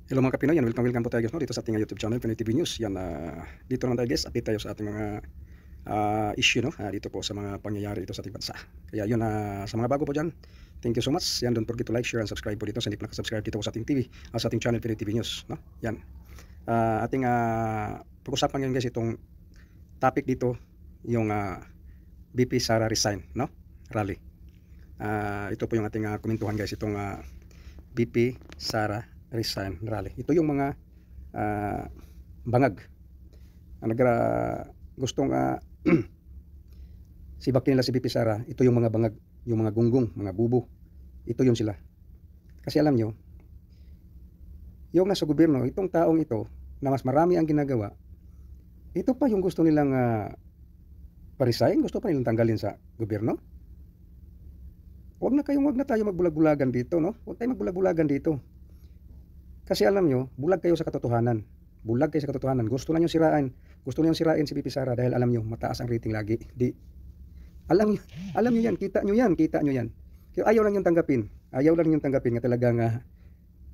Hello mga Kapinoy, yan, welcome po tayo guys, no, dito sa ating YouTube channel, Pinoy TV News. Yan, dito naman tayo guys, update tayo sa ating mga issue, no, dito po sa mga pangyayari dito sa ating bansa. Kaya yun, sa mga bago po dyan, thank you so much. Yan, don't forget to like, share, and subscribe po dito sa hindi pa nakasubscribe dito po sa ating TV, sa ating channel, Pinoy TV News. No? Yan, ating pag-usapan ngayon guys, itong topic dito, yung BP Sara resign, no, rally. Ito po yung ating komentuhan guys, itong BP Sara resign rally. Ito yung mga bangag ang gustong sibakin nila si BP Sara. Ito yung mga bangag, yung mga gunggong, mga bubo. Ito yung sila. Kasi alam nyo, yung nasa gobyerno, itong taong ito na mas marami ang ginagawa, ito pa yung gusto nilang pa-resign, gusto pa nilang tanggalin sa gobyerno. Wag na tayo magbulag-bulagan dito, no? Wag tayo magbulag-bulagan dito. Kasi alam nyo, bulag kayo sa katotohanan. Bulag kayo sa katotohanan. Gusto na nyo sirain. Gusto na nyo sirain si BP Sara dahil alam nyo, mataas ang rating lagi. Alam nyo yan. Kita nyo yan. Kaya ayaw lang yung tanggapin. Nga talagang,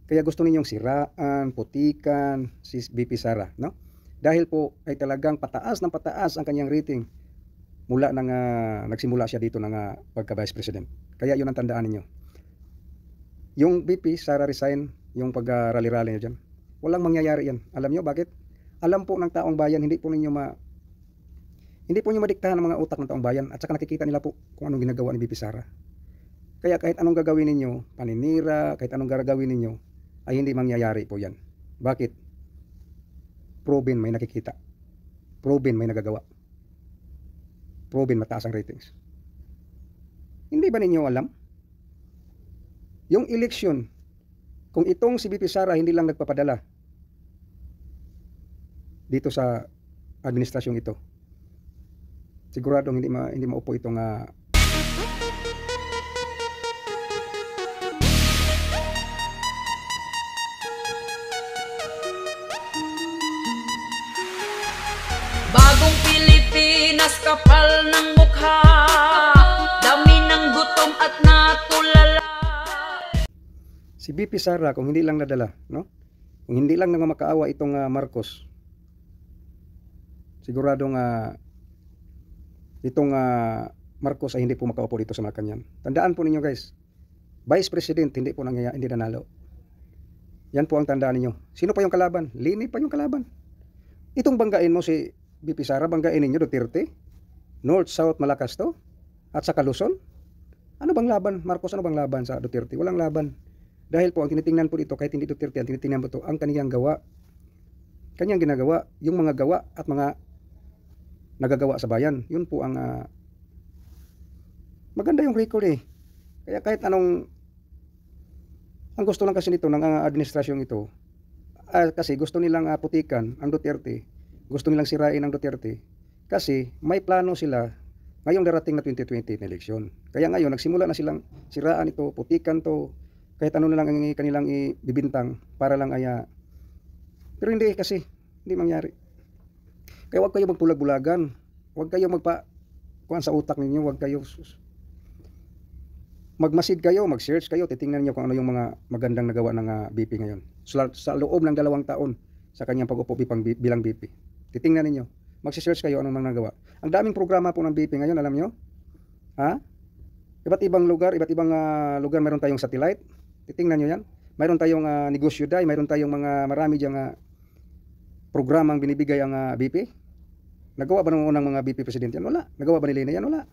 kaya gusto ninyong siraan, putikan si BP Sara. No? Dahil po ay talagang pataas ng pataas ang kanyang rating. Mula nang nagsimula siya dito ng pagka-vice president. Kaya yun ang tandaan ninyo. Yung BP Sara resign, yung pag-rally-rally nyo dyan, walang mangyayari yan. Alam nyo bakit? Alam po ng taong bayan, hindi po nyo madiktahan ng mga utak ng taong bayan, at saka nakikita nila po kung anong ginagawa ni BP Sara. Kaya kahit anong gagawin ninyo, paninira, kahit anong gagawin ninyo, ay hindi mangyayari po yan. Bakit? Proven may nakikita. Proven may nagagawa. Proven mataas ang ratings. Hindi ba ninyo alam? Yung eleksyon, kung itong si BP Sara hindi lang nagpapadala dito sa administrasyong ito, siguradong hindi maupo itong Bagong Pilipinas, kapal ng mukha, dami ng gutom at natulala. si BP Sara kung hindi lang nadala, no? Kung hindi lang nang makaawa itong Marcos, siguradong itong Marcos ay hindi po makaupo dito sa Malacanang. Tandaan po ninyo guys, Vice President hindi nanalo. Yan po ang tandaan ninyo. Sino pa yung kalaban? Lini pa yung kalaban. Itong banggain mo si BP Sara, banggain ninyo Duterte, North, South, Malakas to, at sa Luzon. Ano bang laban? Marcos, ano bang laban sa Duterte? Walang laban. Dahil po ang tinitingnan po dito, kahit hindi Duterte, ang tinitingnan po ito, ang kanyang gawa. Kanyang ginagawa, yung mga gawa at mga nagagawa sa bayan. Yun po ang maganda yung record eh. Kaya kahit anong, ang gusto lang kasi nito ng administrasyong ito, kasi gusto nilang putikan ang Duterte, gusto nilang sirain ang Duterte, kasi may plano sila ngayong darating na 2020 na eleksyon. Kaya ngayon, nagsimula na silang siraan ito, putikan to, kahit ano na lang ang kanilang ibibintang para lang pero hindi kasi, hindi mangyari. Kaya huwag kayo magbulag-bulagan, huwag kayo kuhan sa utak ninyo, huwag kayo magmasid kayo, mag-search kayo, titingnan niyo kung ano yung mga magandang nagawa ng BP ngayon. Sa loob ng 2 taon sa kanyang pag-upo bilang BP. Titingnan niyo, mag-search kayo anong mga nagawa. Ang daming programa po ng BP ngayon, alam niyo? Iba't ibang lugar meron tayong satellite. Titingnan niyo yan. Mayroon tayong negosyo day, mayroon tayong marami diyang programang binibigay ang BP. Nagawa ba ng unang mga BP president yan? Wala. Nagawa ba nila yan? Wala.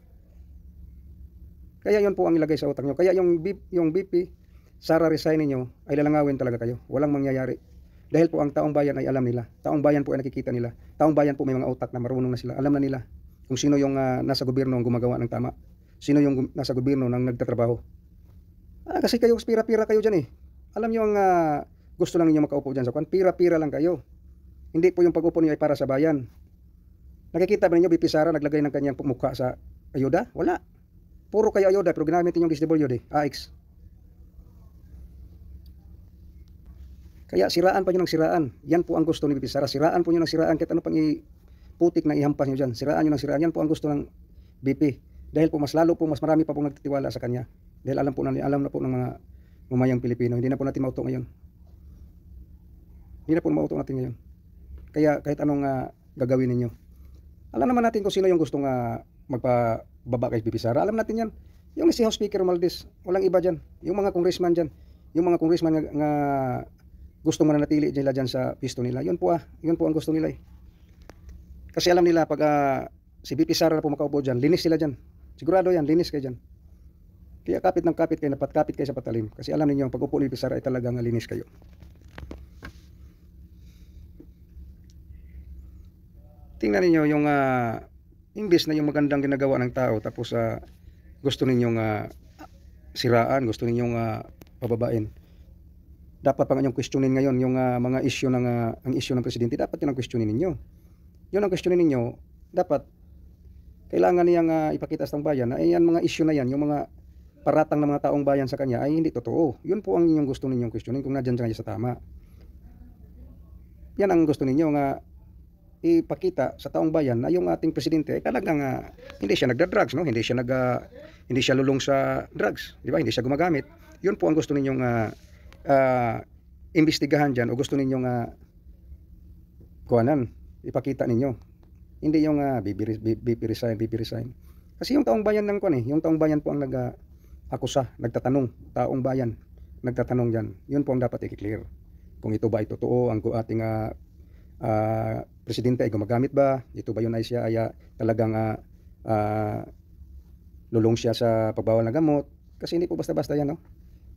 Kaya yun po ang ilagay sa utak nyo. Kaya yung BP Sara resign niyo ay lalangawin talaga kayo. Walang mangyayari. Dahil po ang taong bayan ay alam nila. Taong bayan po ay nakikita nila. Taong bayan po may mga utak na marunong na sila. Alam na nila kung sino yung nasa gobyerno ang gumagawa ng tama. Sino yung nasa gobyerno nang nagtatrabaho. Kasi kayo pira-pira kayo dyan eh. Alam nyo ang gusto lang ninyo makaupo dyan sa kwan. Pira-pira lang kayo. Hindi po yung pag-upo niyo ay para sa bayan. Nakikita ba ninyo BP Sara naglagay ng kanyang mukha sa ayuda? Wala. Puro kayo ayuda pero ginamit niyo yung DSWD, AX. Kaya siraan pa nyo ng siraan. Yan po ang gusto ni BP Sara. Siraan po nyo ng siraan. Kahit ano pang putik na ihampas nyo dyan. Siraan nyo ng siraan. Yan po ang gusto ng BP. Dahil po mas marami pa pong nagtitiwala sa kanya. Dahil alam na po ng mga mamayang Pilipino. Hindi na po natin mauto ngayon. Hindi na po mauto natin ngayon. Kaya kahit anong gagawin ninyo, alam naman natin kung sino yung gustong magpababa kay BP Sara. Alam natin yan. Yung si House Speaker Romualdez, walang iba dyan. Yung mga congressman dyan, yung mga congressman nga gustong mananatili nila dyan sa pisto nila, yun po ang gusto nila eh. Kasi alam nila pag si BP Sara na po makaupo dyan, linis sila dyan. Sigurado yan, linis kayo dyan. Kaya kapit ng kapit kayo, kapit kayo sa patalim. Kasi alam niyo pag upo ni BP Sara ay talagang linis kayo. Tingnan niyo yung imbes na yung magandang ginagawa ng tao tapos gusto ninyong siraan, gusto ninyong pababain. Dapat pa ngayong questionin ngayon yung mga issue ang issue ng presidente, dapat yun ang questionin ninyo. Yun ang questionin ninyo, dapat kailangan niyang ipakita sa taong bayan na yan mga issue na yan, yung mga paratang ng mga taong bayan sa kanya ay hindi totoo. Yun po ang inyong gusto ninyong questionin kung nandiyan siya sa tama. Yan ang gusto ninyo nga ipakita sa taong bayan na yung ating presidente ay talagang hindi siya nagda-drugs, no? Hindi siya lulong sa drugs, di ba? Hindi siya gumagamit. Yun po ang gusto ninyong imbestigahan diyan o gusto ninyong kuhanan, ipakita ninyo. Hindi yung BP resign. Kasi yung taong bayan ng yung taong bayan po ang akusa, nagtatanong, taong bayan nagtatanong diyan. Yun po ang dapat i-clear. Kung ito ba ay totoo ang ating presidente ay gumagamit ba? Ito ba yun ay siya ay talagang lulong siya sa pagbawal ng gamot? Kasi hindi po basta-basta yan, no?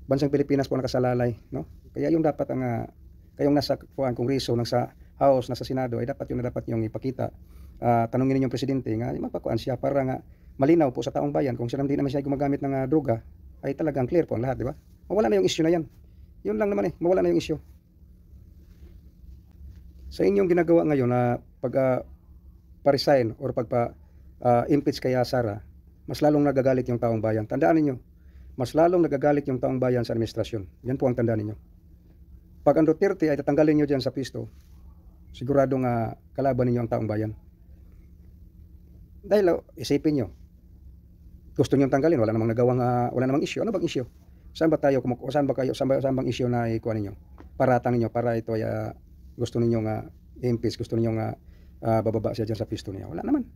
Bansang Pilipinas po nakasalalay, no? Kaya yung dapat kayong nasa Kongreso, nasa House, nasa Senado ay dapat yung ipakita. Tanungin niyo yung presidente nga magpakuan siya para nga malinaw po sa taong bayan kung siya hindi naman siya gumagamit ng droga ay talagang clear po ang lahat, di ba? Mawala na yung issue na yan. Yun lang naman mawala na yung issue. Sa inyong ginagawa ngayon na pa-resign or impeach kay Sara, mas lalong nagagalit yung taong bayan. Tandaan niyo, mas lalong nagagalit yung taong bayan sa administrasyon. Yan po ang tandaan niyo. Pag ang Duterte ay tatanggalin niyo diyan sa pisto, siguradong kalaban niyo ang taong bayan. Dahil isipin niyo, gusto niyo tanggalin, wala namang issue. Ano bang issue? Saan ba bang issue na ikuha niyo? Paratang niyo para ito ay gusto ninyong impeach, gusto ninyong bababa siya dyan sa pisto niya. Wala naman.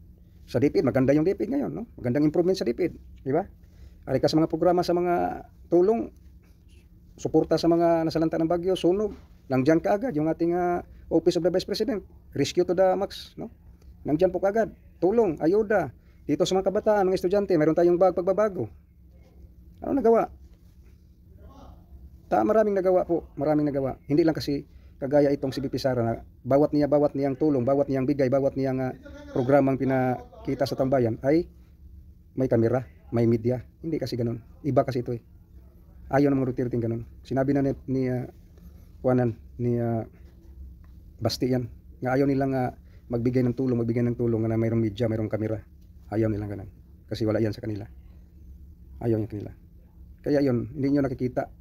Sa DepEd, maganda yung DepEd ngayon, no? Magandang improvement sa DepEd, di ba? Ari ka sa mga programa sa mga tulong, suporta sa mga nasalanta ng bagyo, sunog, nandyan ka agad yung ating Office of the Vice President, rescue to the max, no? Nandyan po kaagad, tulong, ayuda, dito sa mga kabataan, mga estudyante, meron tayong pagbabago. Ano nagawa? Maraming nagawa po, maraming nagawa. Hindi lang kasi kagaya itong si BP Sara na bawat niyang tulong, bawat niyang bigay, bawat niyang programang pinakita sa tambayan ay may kamera, may media. Hindi kasi ganun. Iba kasi ito eh. Ayaw ng mga Duterte ganun. Sinabi na ni Basti yan, nga ayaw nilang magbigay ng tulong na mayroong media, mayroong kamera. Ayaw nilang ganun. Kasi wala yan sa kanila. Ayaw niya kanila. Kaya yun, hindi nyo nakikita.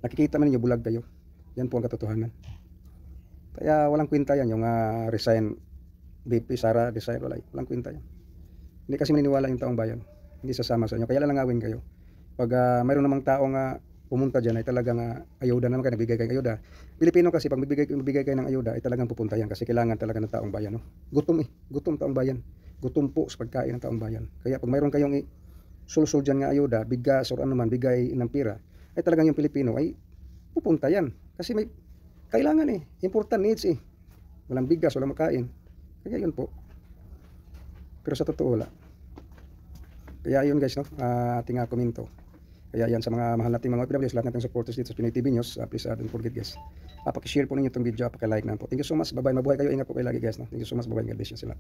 Nakikita man ninyo, bulag kayo. Yan po ang katotohanan. Kaya walang kwenta yan yung resign, BP Sara resign, walang kwenta yan. Hindi kasi maniniwala yung taong bayan, hindi sasama sa inyo. Kaya lalangawin kayo pag mayroon namang taong pumunta dyan ay talagang ayuda naman kayo, nagbigay kayo ng ayuda. Pilipino kasi pag magbigay kayo ng ayuda ay talagang pupunta yan kasi kailangan talaga ng taong bayan, no? Gutom taong bayan, gutom po sa pagkain ng taong bayan. Kaya pag mayroon kayong sulsul dyan nga ayuda, bigas or ano man, bigay ng pira, ay talagang yung Pilipino ay pupunta yan kasi may kailangan important needs walang bigas, walang makain. Kaya yun po. Pero sa totoo wala. Kaya yun guys, no? Ating komento. Kaya yan sa mga mahal nating mga OFWs, lahat nating supporters dito sa Pinoy TV News, please don't forget guys. Paki-share po ninyo itong video, paki-like na po. Thank you so much. Bye-bye. Mabuhay kayo. Ingat po kayo lagi guys, no? Thank you so much. Bye-bye. God bless you sila.